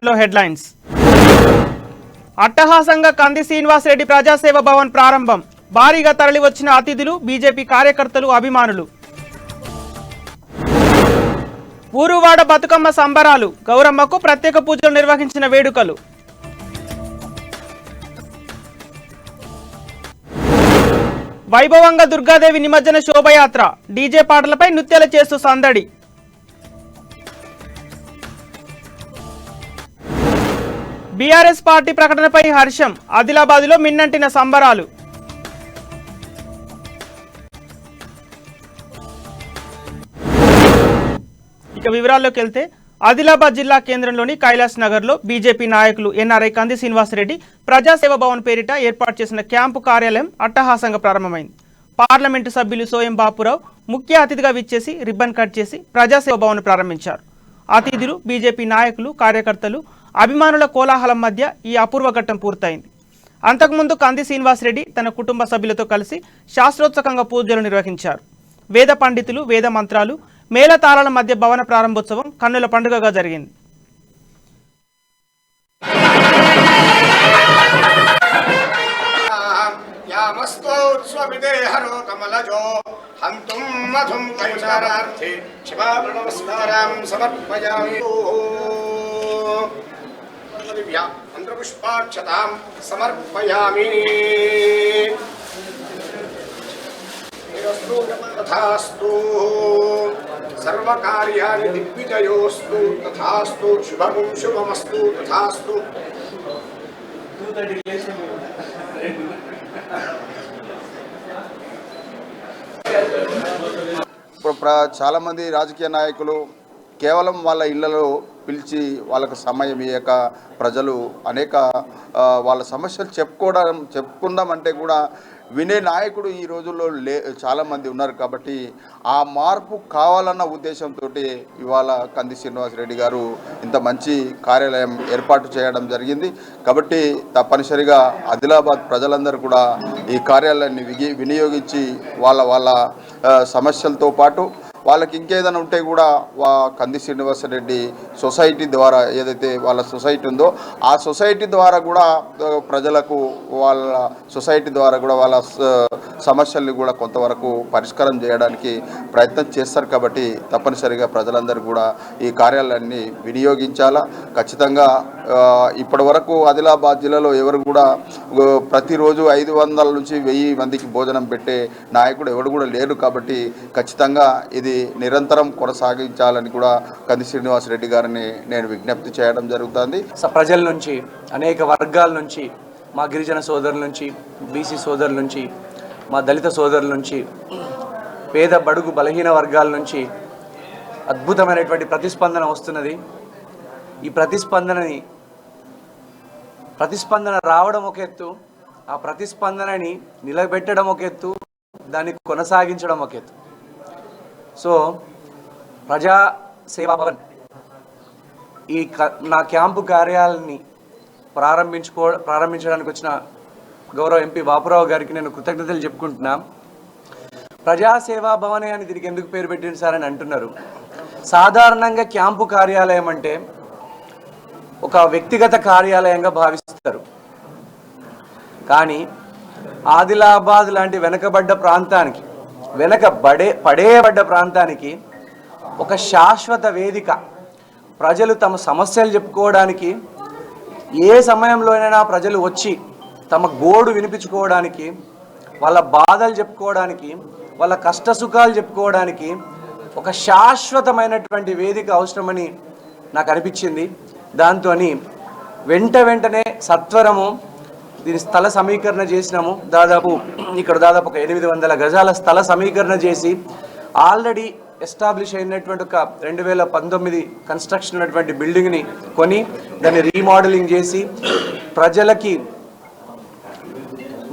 లో హెడ్లైన్స్. అట్టహాసంగా కంది శ్రీనివాసరెడ్డి ప్రజాసేవ భవన్ ప్రారంభం. భారీగా తరలివచ్చిన అతిథులు, బీజేపీ కార్యకర్తలు, అభిమానులు. ఊరువాడ బతుకమ్మ సంబరాలు. గౌరమ్మకు ప్రత్యేక పూజలు నిర్వహించిన వేడుకలు. వైభవంగా దుర్గాదేవి నిమజ్జన శోభయాత్ర. డీజే పాటలపై నృత్యాలు చేస్తూ సందడి. బీఆర్ఎస్ పార్టీ ప్రకటనపై హర్షం. ఆదిలాబాద్లో మిన్నంటిన సంబరాలు. ఇక వివరాల్లోకి వెళ్తే, ఆదిలాబాద్ జిల్లా కేంద్రంలోని కైలాస్ నగర్లో బీజేపీ నాయకులు ఎన్ఆర్ఐ కంది శ్రీనివాసరెడ్డి ప్రజాసేవ భవన్ పేరిట ఏర్పాటు చేసిన క్యాంపు కార్యాలయం అట్టహాసంగా ప్రారంభమైంది. పార్లమెంటు సభ్యులు సోయం బాపురావు ముఖ్య అతిథిగా విచ్చేసి రిబ్బన్ కట్ చేసి ప్రజాసేవ భవన్ ప్రారంభించారు. అతిథులు, బీజేపీ నాయకులు, కార్యకర్తలు, అభిమానుల కోలాహలం మధ్య ఈ అపూర్వ ఘట్టం పూర్తయింది. అంతకుముందు కంది శ్రీనివాసరెడ్డి తన కుటుంబ సభ్యులతో కలిసి శాస్త్రోత్సకంగా పూజలు నిర్వహించారు. వేద పండితులు, వేద మంత్రాలు, మేళతాళాల మధ్య భవన ప్రారంభోత్సవం కన్నుల పండుగగా జరిగింది. పుష్పాక్షతాం సమర్పయామి. తథాస్తు. సర్వకార్యాణి దిగ్విజయోస్తు. తథాస్తు. శుభం శుభమస్తు. తథాస్తు. ఇప్పుడు చాలామంది రాజకీయ నాయకులు కేవలం వాళ్ళ ఇళ్లలో పిలిచి వాళ్ళకు సమయం ఇయ్యక ప్రజలు అనేక వాళ్ళ సమస్యలు చెప్పుకుందామంటే కూడా వినే నాయకుడు ఈ రోజుల్లో చాలామంది ఉన్నారు. కాబట్టి ఆ మార్పు కావాలన్న ఉద్దేశంతో ఇవాళ కంది శ్రీనివాసరెడ్డి గారు ఇంత మంచి కార్యాలయం ఏర్పాటు చేయడం జరిగింది. కాబట్టి తప్పనిసరిగా ఆదిలాబాద్ ప్రజలందరూ కూడా ఈ కార్యాలయాన్ని వినియోగించి వాళ్ళ సమస్యలతో పాటు వాళ్ళకి ఇంకేదైనా ఉంటే కూడా కంది శ్రీనివాసరెడ్డి సొసైటీ ద్వారా, ఏదైతే వాళ్ళ సొసైటీ ఉందో ఆ సొసైటీ ద్వారా కూడా ప్రజలకు వాళ్ళ సొసైటీ ద్వారా కూడా వాళ్ళ సమస్యల్ని కూడా కొంతవరకు పరిష్కారం చేయడానికి ప్రయత్నం చేస్తారు. కాబట్టి తప్పనిసరిగా ప్రజలందరూ కూడా ఈ కార్యాలయాన్ని వినియోగించాలా. ఖచ్చితంగా ఇప్పటి వరకు ఆదిలాబాద్ జిల్లాలో ఎవరు కూడా ప్రతిరోజు 500 నుంచి 1000 మందికి భోజనం పెట్టే నాయకుడు ఎవరు కూడా లేరు. కాబట్టి ఖచ్చితంగా ఇది నిరంతరం కొనసాగించాలని కూడా కంది శ్రీనివాసరెడ్డి గారిని నేను విజ్ఞప్తి చేయడం జరుగుతుంది. ప్రజల నుంచి, అనేక వర్గాల నుంచి, మా గిరిజన సోదరుల నుంచి, బీసీ సోదరుల నుంచి, మా దళిత సోదరుల నుంచి, పేద బడుగు బలహీన వర్గాల నుంచి అద్భుతమైనటువంటి ప్రతిస్పందన వస్తున్నది. ఈ ప్రతిస్పందన రావడం ఒక ఎత్తు, ఆ ప్రతిస్పందనని నిలబెట్టడం ఒక ఎత్తు, దాన్ని కొనసాగించడం ఒక ఎత్తు. సో ప్రజా సేవా భవన్ ఈ నా క్యాంపు కార్యాలయాన్ని ప్రారంభించడానికి వచ్చిన గౌరవ ఎంపీ బాపురావు గారికి నేను కృతజ్ఞతలు చెప్పుకుంటున్నా. ప్రజాసేవా భవనే అని దీనికి ఎందుకు పేరు పెట్టింది సార్ అని అంటున్నారు. సాధారణంగా క్యాంపు కార్యాలయం అంటే ఒక వ్యక్తిగత కార్యాలయంగా భావిస్తారు. కానీ ఆదిలాబాద్ లాంటి వెనుకబడ్డ ప్రాంతానికి, పడేయబడ్డ ప్రాంతానికి ఒక శాశ్వత వేదిక, ప్రజలు తమ సమస్యలు చెప్పుకోవడానికి, ఏ సమయంలోనైనా ప్రజలు వచ్చి తమ గోడు వినిపించుకోవడానికి, వాళ్ళ బాధలు చెప్పుకోవడానికి, వాళ్ళ కష్టసుఖాలు చెప్పుకోవడానికి ఒక శాశ్వతమైనటువంటి వేదిక అవసరమని నాకు అనిపించింది. దాంతో వెంటనే సత్వరము దీని స్థల సమీకరణ చేసినాము. దాదాపు ఒక 800 గజాల స్థల సమీకరణ చేసి ఆల్రెడీ ఎస్టాబ్లిష్ అయినటువంటి ఒక 2019 కన్స్ట్రక్షన్ ఉన్నటువంటి బిల్డింగ్ని కొని దాన్ని రీమోడలింగ్ చేసి ప్రజలకి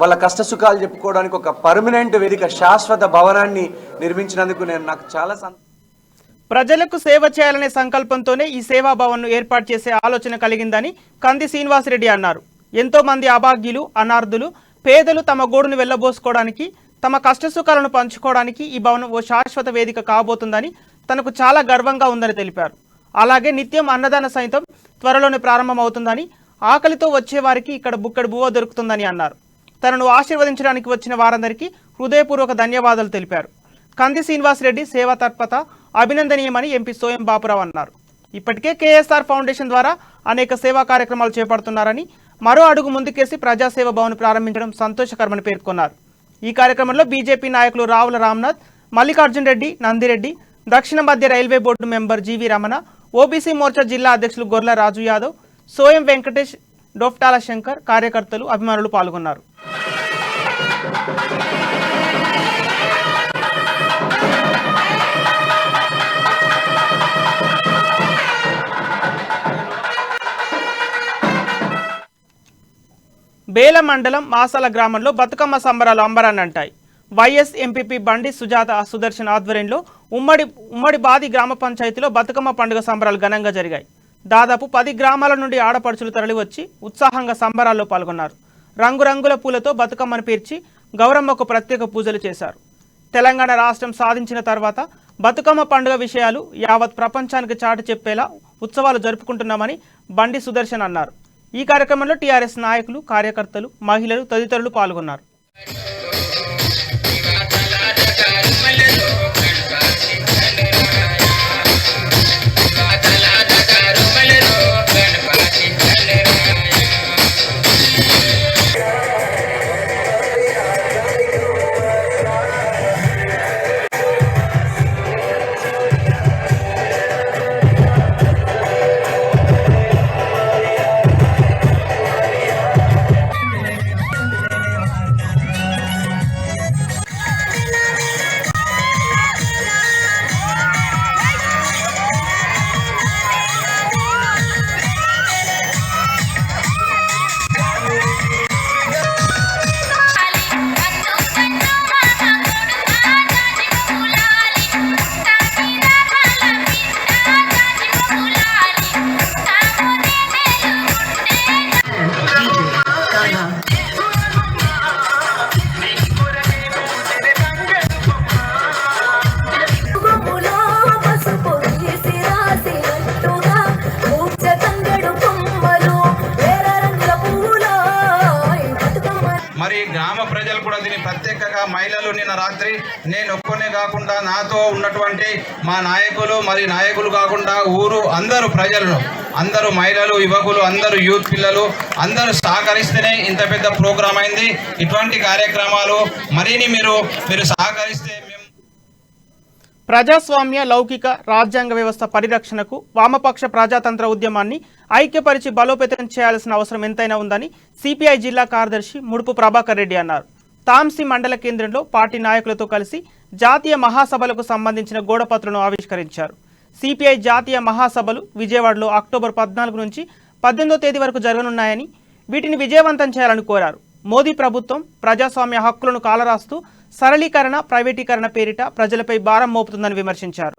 వాళ్ళ కష్టసుఖాలు చెప్పుకోవడానికి ఒక పర్మనెంట్ వేదిక, శాశ్వత భవనాన్ని నిర్మించినందుకు నాకు చాలా ప్రజలకు సేవ చేయాలనే సంకల్పంతోనే ఈ సేవా భవన్ను ఏర్పాటు చేసే ఆలోచన కలిగిందని కంది శ్రీనివాసరెడ్డి అన్నారు. ఎంతో మంది అభాగ్యులు, అనార్థులు, పేదలు తమ గోడును వెళ్లబోసుకోవడానికి, తమ కష్టసుఖాలను పంచుకోవడానికి ఈ భవనం ఓ శాశ్వత వేదిక కాబోతుందని తనకు చాలా గర్వంగా ఉందని తెలిపారు. అలాగే నిత్యం అన్నదాన సైతం త్వరలోనే ప్రారంభమవుతుందని, ఆకలితో వచ్చేవారికి ఇక్కడ బుక్కడి బువ్వ దొరుకుతుందని అన్నారు. తనను ఆశీర్వదించడానికి వచ్చిన వారందరికీ హృదయపూర్వక ధన్యవాదాలు తెలిపారు. కంది శ్రీనివాసరెడ్డి సేవా తత్పరత అభినందనీయమని ఎంపీ సోయం బాపురావు అన్నారు. ఇప్పటికే కేఎస్ఆర్ ఫౌండేషన్ ద్వారా అనేక సేవా కార్యక్రమాలు చేపడుతున్నారని, మరో అడుగు ముందుకేసి ప్రజాసేవ భవన్ ప్రారంభించడం సంతోషకరమని పేర్కొన్నారు. ఈ కార్యక్రమంలో బీజేపీ నాయకులు రావుల రామ్నాథ్, మల్లికార్జున్ రెడ్డి, నందిరెడ్డి, దక్షిణ మధ్య రైల్వే బోర్డు మెంబర్ జీవి రమణ, ఓబీసీ మోర్చా జిల్లా అధ్యక్షులు గొర్ల రాజు యాదవ్, సోయం వెంకటేష్, డోఫ్టాల శంకర్, కార్యకర్తలు, అభిమానులు పాల్గొన్నారు. బేల మండలం మాసాల గ్రామంలో బతుకమ్మ సంబరాలు అంబరాన్ని అంటాయి. వైఎస్ ఎంపీపీ బండి సుజాత సుదర్శన్ ఆధ్వర్యంలో ఉమ్మడి బాది గ్రామ పంచాయతీలో బతుకమ్మ పండుగ సంబరాలు ఘనంగా జరిగాయి. దాదాపు 10 గ్రామాల నుండి ఆడపడుచులు తరలివచ్చి ఉత్సాహంగా సంబరాల్లో పాల్గొన్నారు. రంగురంగుల పూలతో బతుకమ్మను పేర్చి గౌరమ్మకు ప్రత్యేక పూజలు చేశారు. తెలంగాణ రాష్ట్రం సాధించిన తర్వాత బతుకమ్మ పండుగ విషయాలు యావత్ ప్రపంచానికి చాటి చెప్పేలా ఉత్సవాలు జరుపుకుంటున్నామని బండి సుదర్శన్ అన్నారు. ఈ కార్యక్రమంలో టీఆర్ఎస్ నాయకులు, కార్యకర్తలు, మహిళలు తదితరులు పాల్గొన్నారు. మరి గ్రామ ప్రజలు కూడా దీన్ని ప్రత్యేకంగా మహిళలు నిన్న రాత్రి నేను ఒక్కనే కాకుండా నాతో ఉన్నటువంటి మా నాయకులు నాయకులు కాకుండా ఊరు అందరూ ప్రజలను అందరూ మహిళలు, యువకులు, అందరూ యూత్ పిల్లలు అందరూ సహకరిస్తేనే ఇంత పెద్ద ప్రోగ్రాం అయింది. ఇటువంటి కార్యక్రమాలు మరిన్ని మీరు సహకరిస్తే ప్రజాస్వామ్య, లౌకిక రాజ్యాంగ వ్యవస్థ పరిరక్షణకు వామపక్ష ప్రజాతంత్ర ఉద్యమాన్ని ఐక్యపరిచి బలోపేతం చేయాల్సిన అవసరం ఎంతైనా ఉందని సిపిఐ జిల్లా కార్యదర్శి ముడుపు ప్రభాకర్ రెడ్డి అన్నారు. తాంసీ మండల కేంద్రంలో పార్టీ నాయకులతో కలిసి జాతీయ మహాసభలకు సంబంధించిన గోడపత్రను ఆవిష్కరించారు. సిపిఐ జాతీయ మహాసభలు విజయవాడలో అక్టోబర్ 14 నుంచి 18వ తేదీ వరకు జరగనున్నాయని, వీటిని విజయవంతం చేయాలని కోరారు. మోదీ ప్రభుత్వం ప్రజాస్వామ్య హక్కులను కాలరాస్తూ సరళీకరణ, ప్రైవేటీకరణ పేరిట ప్రజలపై భారం మోపుతుందని విమర్శించారు.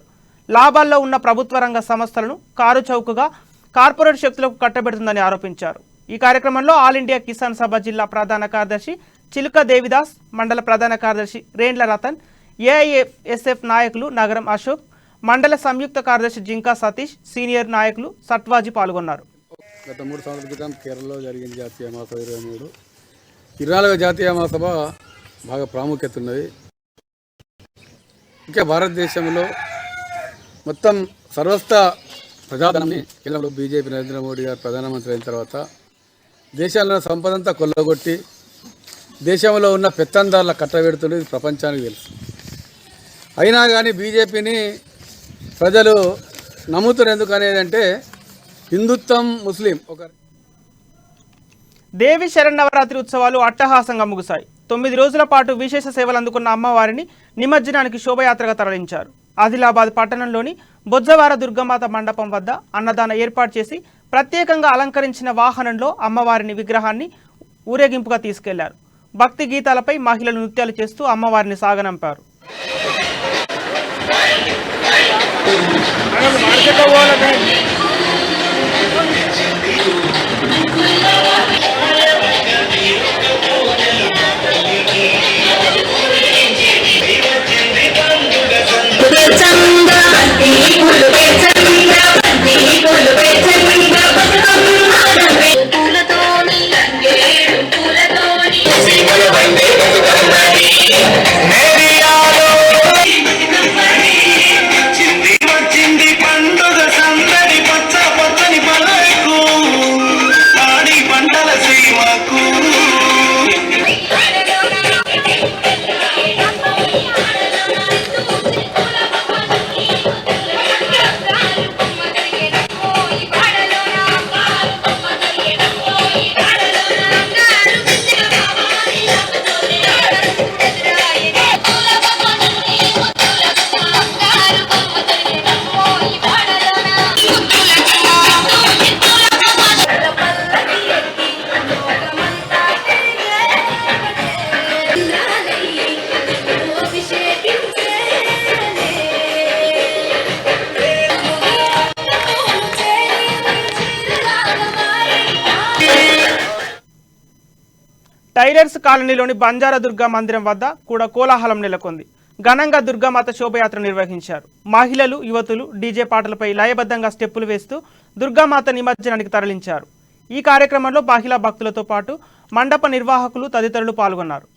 లాభాల్లో ఉన్న ప్రభుత్వ రంగ సంస్థలను కారు చౌకగా కార్పొరేట్ శక్తులకు కట్టబెడుతుందని ఆరోపించారు. ఈ కార్యక్రమంలో ఆల్ ఇండియా కిసాన్ సభ జిల్లా ప్రధాన కార్యదర్శి చిలుక దేవిదాస్, మండల ప్రధాన కార్యదర్శి రేండ్ల రతన్, ఏఐఎస్ఎఫ్ నాయకులు నగరం అశోక్, మండల సంయుక్త కార్యదర్శి జింకా సతీష్, సీనియర్ నాయకులు సట్వాజీ పాల్గొన్నారు. గత 3 సంవత్సరాల క్రితం కేరళలో జరిగిన జాతీయ మహాసభ 24వ జాతీయ మహాసభ బాగా ప్రాముఖ్యత ఉన్నది. ఇంకా భారతదేశంలో మొత్తం సర్వస్థ ప్రజాధనాన్ని కేంద్రంలో బీజేపీ నరేంద్ర మోడీ గారు ప్రధానమంత్రి అయిన తర్వాత దేశంలో సంపదంతా కొల్లగొట్టి దేశంలో ఉన్న పెత్తందారుల కట్టబెడుతున్నది ప్రపంచానికి తెలుసు. అయినా కానీ బీజేపీని ప్రజలు నమ్ముతున్నారు. ఎందుకు అనేదంటే హిందుత్వం, ముస్లిం ఒక దేవి శరన్నవరాత్రి ఉత్సవాలు అట్టహాసంగా ముగిశాయి. 9 రోజుల పాటు విశేష సేవలు అందుకున్న అమ్మవారిని నిమజ్జనానికి శోభయాత్రగా తరలించారు. ఆదిలాబాద్ పట్టణంలోని బొజ్జవార దుర్గమాత మండపం వద్ద అన్నదాన ఏర్పాటు చేసి ప్రత్యేకంగా అలంకరించిన వాహనంలో అమ్మవారిని విగ్రహాన్ని ఊరేగింపుగా తీసుకెళ్లారు. భక్తి గీతాలపై మహిళలు నృత్యాలు చేస్తూ అమ్మవారిని సాగనంపారు. చంద్ర టైలర్స్ కాలనీలోని బంజారా దుర్గా మందిరం వద్ద కూడా కోలాహలం నెలకొంది. ఘనంగా దుర్గామాత శోభయాత్ర నిర్వహించారు. మహిళలు, యువతులు డీజే పాటలపై లయబద్ధంగా స్టెప్పులు వేస్తూ దుర్గామాత నిమజ్జనానికి తరలించారు. ఈ కార్యక్రమంలో మహిళా భక్తులతో పాటు మండప నిర్వాహకులు తదితరులు పాల్గొన్నారు.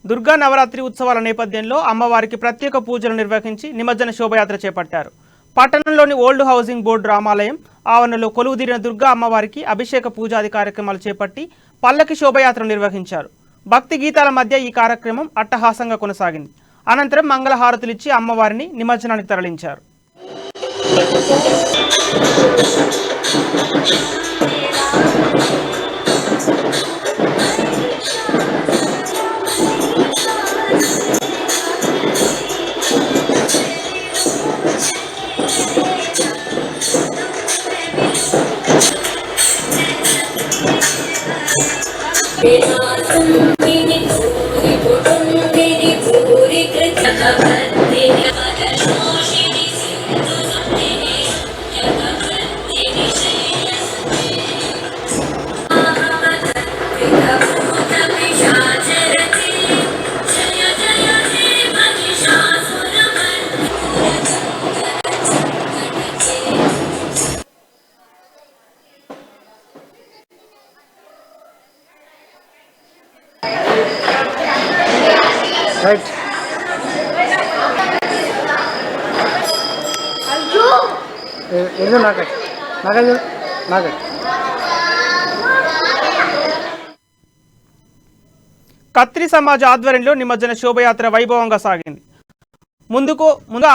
దుర్గా నవరాత్రి ఉత్సవాల నేపథ్యంలో అమ్మవారికి ప్రత్యేక పూజలు నిర్వహించి నిమజ్జన శోభయాత్ర చేపట్టారు. పట్టణంలోని ఓల్డ్ హౌసింగ్ బోర్డు రామాలయం ఆవరణలో కొలువుదీరిన దుర్గా అమ్మవారికి అభిషేక పూజాది కార్యక్రమాలు చేపట్టి పల్లకి శోభయాత్ర నిర్వహించారు. భక్తి గీతాల మధ్య ఈ కార్యక్రమం అట్టహాసంగా కొనసాగింది. అనంతరం మంగళహారతులిచ్చి అమ్మవారిని నిమజ్జనానికి తరలించారు. Right. ಇದು ನಾಗಟ್ కత్రి సమాజ్ ఆధ్వర్యంలో నిమజ్జన శోభయాత్ర వైభవంగా సాగింది. ముందు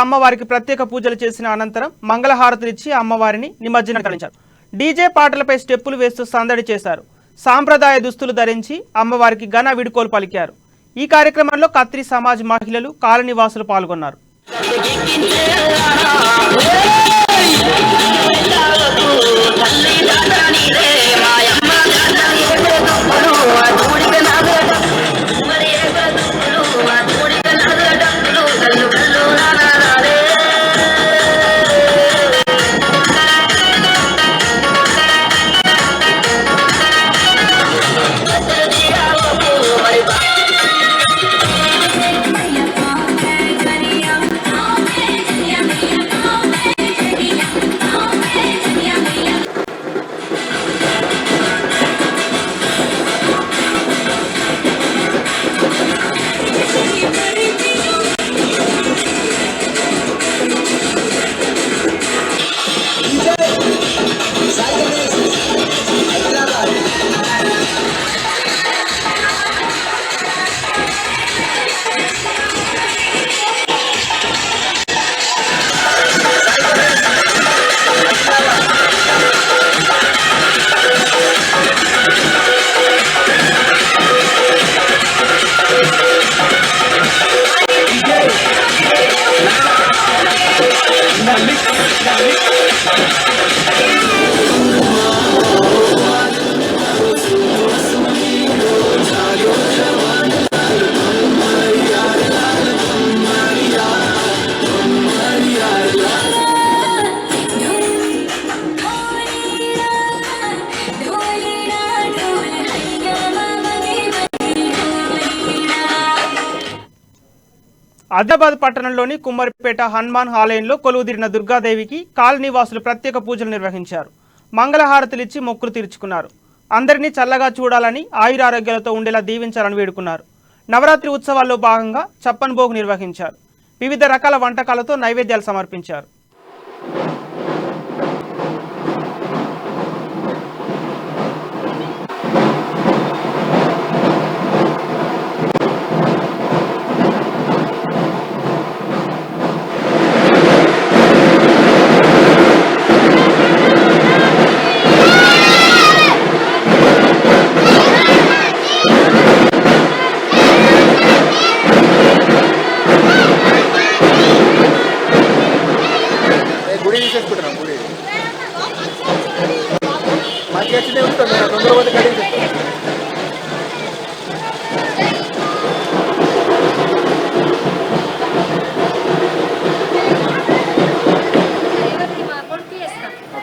అమ్మవారికి ప్రత్యేక పూజలు చేసిన అనంతరం మంగళహారతులిచ్చి అమ్మవారిని నిమజ్జనానికి తరలించారు. డీజే పాటలపై స్టెప్పులు వేస్తూ సందడి చేశారు. సాంప్రదాయ దుస్తులు ధరించి అమ్మవారికి ఘన వీడ్కోలు పలికారు. ఈ కార్యక్రమంలో కత్రి సమాజ్ మహిళలు, కాలనీ వాసులు పాల్గొన్నారు. ఆదిలాబాద్ పట్టణంలోని కుమ్మరిపేట హనుమాన్ ఆలయంలో కొలువుదీరిన దుర్గాదేవికి కాలనీవాసులు ప్రత్యేక పూజలు నిర్వహించారు. మంగళహారతులిచ్చి మొక్కులు తీర్చుకున్నారు. అందరినీ చల్లగా చూడాలని, ఆయురారోగ్యాలతో ఉండేలా దీవించాలని వేడుకున్నారు. నవరాత్రి ఉత్సవాల్లో భాగంగా చప్పన్ భోగ్ నిర్వహించారు. వివిధ రకాల వంటకాలతో నైవేద్యాలు సమర్పించారు. గుడి తీసేసుకుంటున్నాం. గుడి మాకు వచ్చిందే ఉంటుంది. తొందరగా కడిగి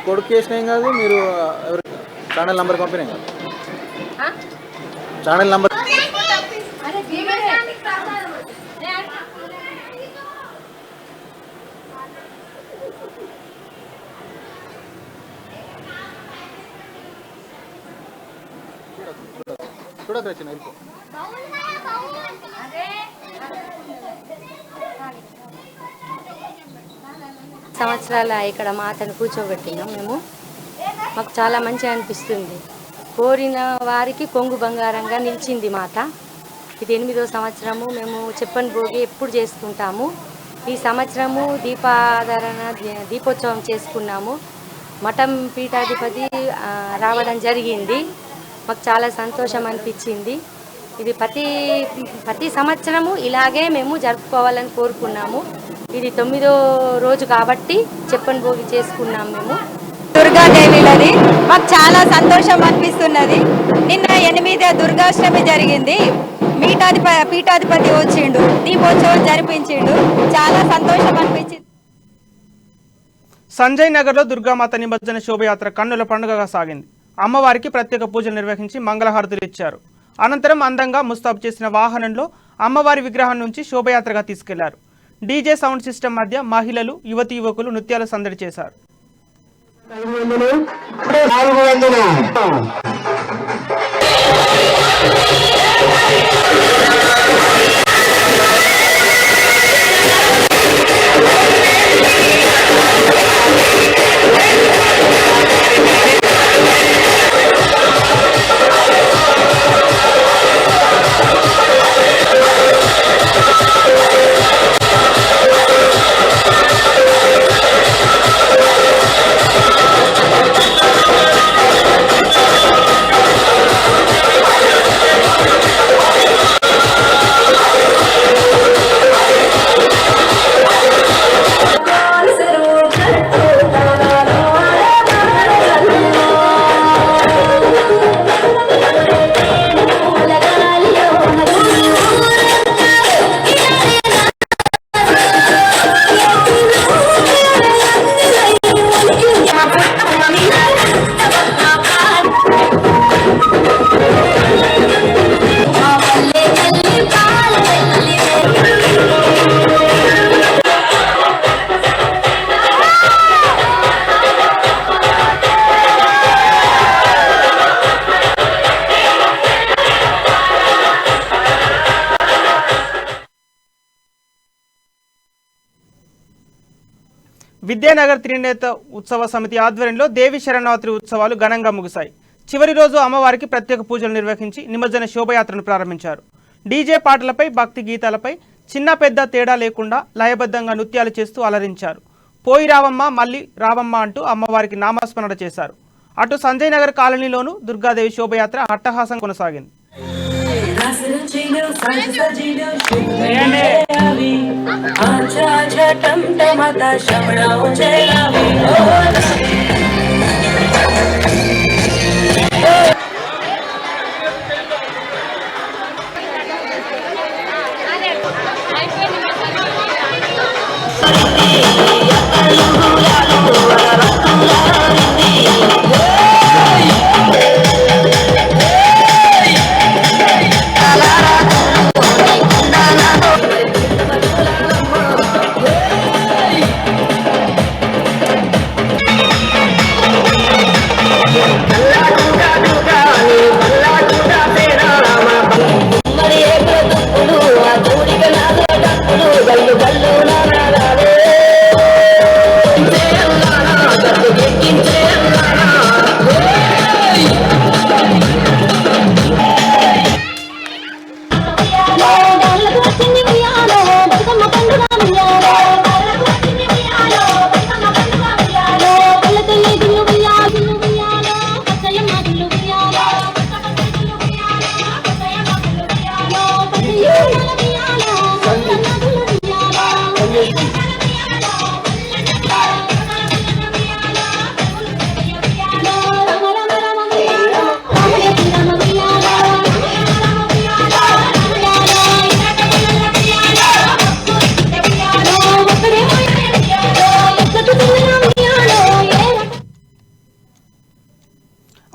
కొడుకు వేసినాం కాదు. మీరు ఎవరు ఛానల్ నంబర్ పంపినాం కాదు. ఛానల్ నంబర్ సంవత్సరాల ఇక్కడ మాతను కూర్చోబెట్టినాం మేము. మాకు చాలా మంచిగా అనిపిస్తుంది. కోరిన వారికి కొంగు బంగారంగా నిలిచింది మాత. ఇది 8వ సంవత్సరము. మేము చెప్పని భోగి ఎప్పుడు చేసుకుంటాము. ఈ సంవత్సరము దీపోత్సవం చేసుకున్నాము. మఠం పీఠాధిపతి రావడం జరిగింది. మాకు చాలా సంతోషం అనిపించింది. ఇది ప్రతి సంవత్సరము ఇలాగే మేము జరుపుకోవాలని కోరుకున్నాము. ఇది 9వ రోజు కాబట్టి చెప్పని భోగి చేసుకున్నాం మేము. దుర్గాదేవిలది మాకు చాలా సంతోషం అనిపిస్తున్నది. నిన్న 8వ దుర్గాష్టమి జరిగింది. పీఠాధిపతి వచ్చిండు, దీపోత్సవం జరిపించిండు. చాలా సంతోషం అనిపించింది. సంజయ్ నగర్లో దుర్గామాత నిమజ్జన శోభయాత్ర కన్నుల పండుగగా సాగింది. అమ్మవారికి ప్రత్యేక పూజలు నిర్వహించి మంగళహారతులు ఇచ్చారు. అనంతరం అందంగా ముస్తాబు చేసిన వాహనంలో అమ్మవారి విగ్రహం నుంచి శోభయాత్రగా తీసుకెళ్లారు. డీజే సౌండ్ సిస్టమ్ మధ్య మహిళలు, యువతీ యువకులు నృత్యాలు సందడి చేశారు. విద్యానగర్ త్రినేత ఉత్సవ సమితి ఆధ్వర్యంలో దేవి శరణవరాత్రి ఉత్సవాలు ఘనంగా ముగిశాయి. చివరి రోజు అమ్మవారికి ప్రత్యేక పూజలు నిర్వహించి నిమజ్జన శోభయాత్రను ప్రారంభించారు. డీజే పాటలపై, భక్తి గీతాలపై చిన్న పెద్ద తేడా లేకుండా లయబద్ధంగా నృత్యాలు చేస్తూ అలరించారు. పోయి రావమ్మ మళ్ళీ రావమ్మ అంటూ అమ్మవారికి నామస్మరణ చేశారు. అటు సంజయ్ నగర్ కాలనీలోనూ దుర్గాదేవి శోభయాత్ర అట్టహాసం కొనసాగింది.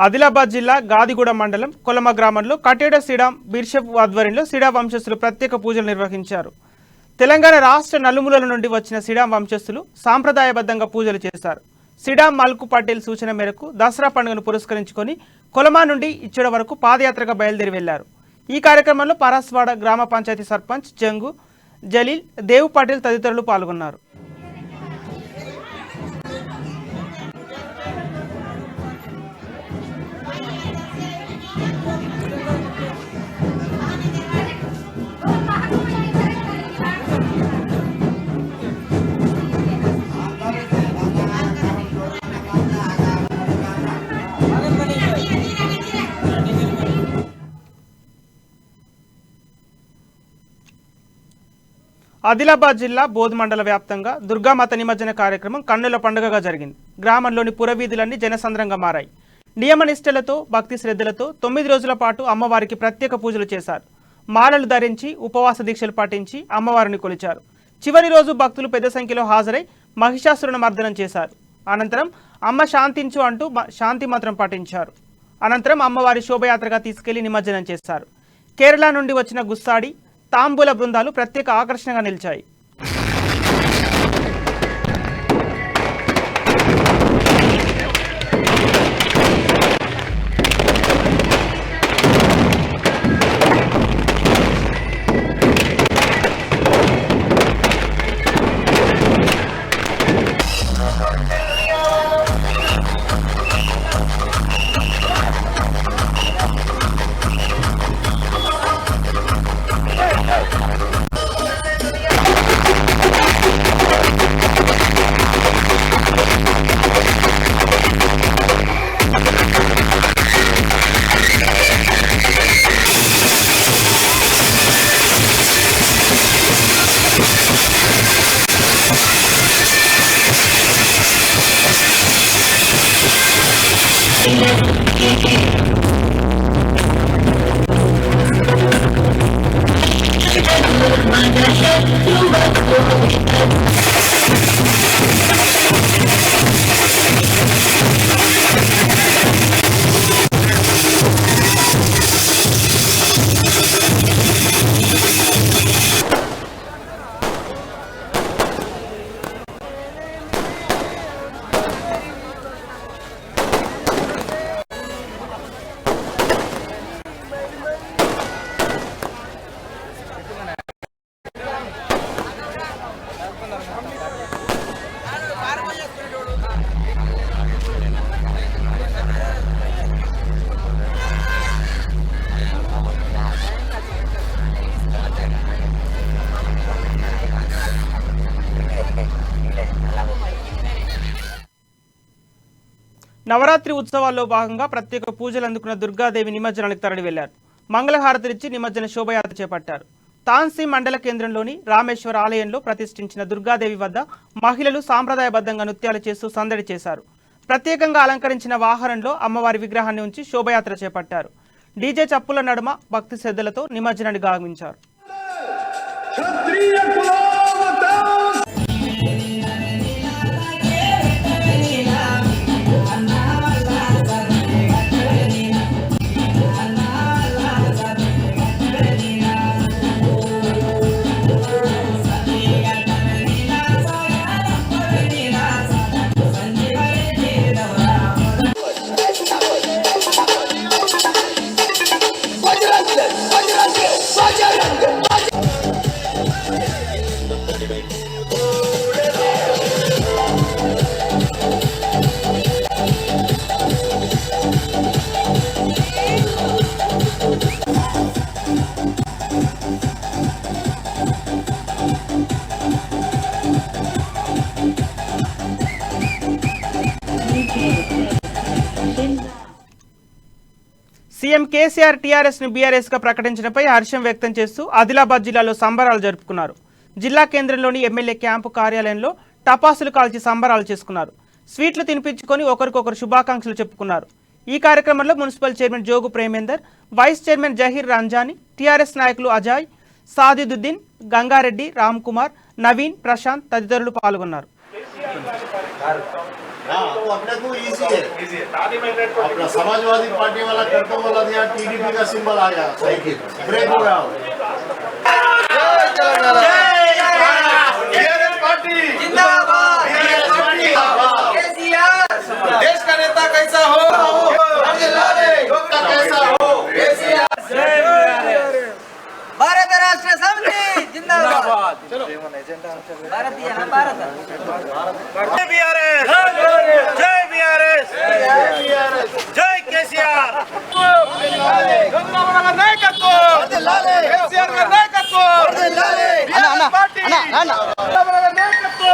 ఆదిలాబాద్ జిల్లా గాదిగూడ మండలం కొలమ గ్రామంలో కటేడ శ్రీరాం బిషప్ ఆధ్వర్యంలో శ్రీరాం వంశస్థులు ప్రత్యేక పూజలు నిర్వహించారు. తెలంగాణ రాష్ట్ర నలుమూలల నుండి వచ్చిన శ్రీరాం వంశస్థులు సాంప్రదాయబద్ధంగా పూజలు చేశారు. శ్రీరాం మల్కు పటేల్ సూచన మేరకు దసరా పండుగను పురస్కరించుకొని కొలమా నుండి ఇచ్చడ వరకు పాదయాత్రగా బయలుదేరి వెళ్లారు. ఈ కార్యక్రమంలో పరాస్వాడ గ్రామ పంచాయతీ సర్పంచ్ జంగు జలీల్, దేవు పటేల్ తదితరులు పాల్గొన్నారు. ఆదిలాబాద్ జిల్లా బోధ్ మండల వ్యాప్తంగా దుర్గామాత నిమజ్జన కార్యక్రమం కన్నుల పండుగగా జరిగింది. గ్రామంలోని పురవీధులన్నీ జనసంద్రంగా మారాయి. నియమనిష్టలతో భక్తి శ్రద్ధలతో 9 రోజుల పాటు అమ్మవారికి ప్రత్యేక పూజలు చేశారు. మాలలు ధరించి ఉపవాస దీక్షలు పాటించి అమ్మవారిని కొలిచారు. చివరి రోజు భక్తులు పెద్ద సంఖ్యలో హాజరై మహిషాసురుని మర్దనం చేశారు. అనంతరం అమ్మ శాంతించు అంటూ శాంతి మంత్రం పాటించారు. అనంతరం అమ్మవారి శోభయాత్రగా తీసుకెళ్లి నిమజ్జనం చేశారు. కేరళ నుండి వచ్చిన గుస్సాడి, తాంబూల బృందాలు ప్రత్యేక ఆకర్షణగా నిలిచాయి. నవరాత్రి ఉత్సవాల్లో భాగంగా ప్రత్యేక పూజలు అందుకున్న దుర్గాదేవి నిమజ్జనానికి తరలి వెళ్లారు. మంగళహారతినిచ్చి నిమజ్జన శోభయాత్ర చేపట్టారు. తాన్సీ మండల కేంద్రంలోని రామేశ్వర ఆలయంలో ప్రతిష్ఠించిన దుర్గాదేవి వద్ద మహిళలు సాంప్రదాయబద్ధంగా నృత్యాలు చేస్తూ సందడి చేశారు. ప్రత్యేకంగా అలంకరించిన వాహనంలో అమ్మవారి విగ్రహాన్ని ఉంచి శోభయాత్ర చేపట్టారు. డీజే చప్పుల నడుమ భక్తి శ్రద్ధలతో నిమజ్జనాన్ని గావించారు. సీఎం కేసీఆర్ టీఆర్ఎస్ ను బీఆర్ఎస్ గా ప్రకటించడంపై హర్షం వ్యక్తం చేస్తూ ఆదిలాబాద్ జిల్లాలో సంబరాలు జరుపుకున్నారు. జిల్లా కేంద్రంలోని ఎమ్మెల్యే క్యాంపు కార్యాలయంలో టపాసులు కాల్చి సంబరాలు చేసుకున్నారు. స్వీట్లు తినిపించుకొని ఒకరికొకరు శుభాకాంక్షలు చెప్పుకున్నారు. ఈ కార్యక్రమంలో municipal chairman Jogu Premender, vice chairman Zaheer Ranjani, TRS నాయకులు అజాయ్, సాదిదుద్దీన్, గంగారెడ్డి, రామ్ కుమార్, నవీన్, ప్రశాంత్ తదితరులు పాల్గొన్నారు. तो अपने को इजी है। अपना समाजवादी पार्टी वाला करता वाला दिया, टीडीपी का सिंबल आ गया, साइकिल ब्रेक हो गया। देश का नेता कैसा हो, कैसा हो, भारत राष्ट्र समिति जिंदाबाद। चलो भारतीय ना भारत। जय बीआरएस, जय बीआरएस, जय केसीआर। गंगावड़ा का नायकत्व, केसीआर का नायकत्व, बीआरएस पार्टी, गंगावड़ा का नायकत्व,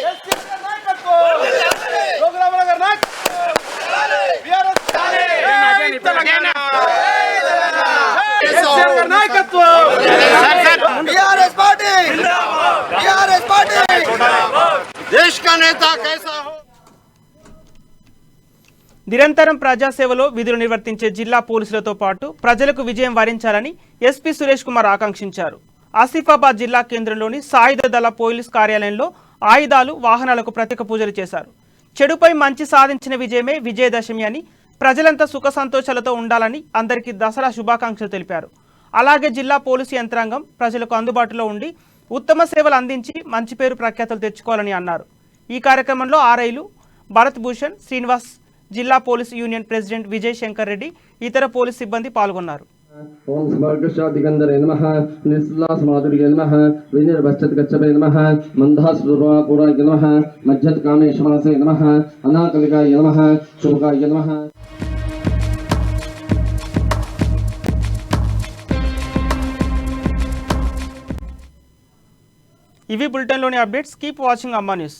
केसीआर का नायकत्व, गंगावड़ा का नायकत्व, BRS BRS party, BRS party, देश का नेता कैसा हो। నిరంతరం ప్రజాసేవలో విధులు నిర్వర్తించే జిల్లా పోలీసులతో పాటు ప్రజలకు విజయం వరించాలని ఎస్పీ సురేష్ కుమార్ ఆకాంక్షించారు. ఆసిఫాబాద్ జిల్లా కేంద్రంలోని సాయుధ దళ పోలీస్ కార్యాలయంలో ఆయుధాలు వాహనాలకు ప్రత్యేక పూజలు చేశారు. చెడుపై మంచి సాధించిన విజయమే విజయదశమి అని, ప్రజలంతా సుఖ సంతోషాలతో ఉండాలని అందరికీ దసరా శుభాకాంక్షలు తెలిపారు. అలాగే జిల్లా పోలీసు యంత్రాంగం ప్రజలకు అందుబాటులో ఉండి ఉత్తమ సేవలు అందించి మంచి పేరు ప్రఖ్యాతులు తెచ్చుకోవాలని అన్నారు. ఈ కార్యక్రమంలో ఆర్ఐలు భరత్ భూషణ్, శ్రీనివాస్, జిల్లా police union president Vijay Shankar Reddy, ఇతర పోలీసు సిబ్బంది పాల్గొన్నారు. ఓం స్వర్గశాదిగంధరే నమః, నిస్లాసమాధుర్యే నమః, వినిర్భశ్చత్కచ్చపే నమః, మందాసురాపురాయ నమః, మజ్జత్కామేశ్వరాసే నమః, అనాకలికాయ నమః, శుభకాయ నమః. ఇవి బులెటిన్లోని అప్డేట్స్. కీప్ వాచింగ్ అమ్మా న్యూస్.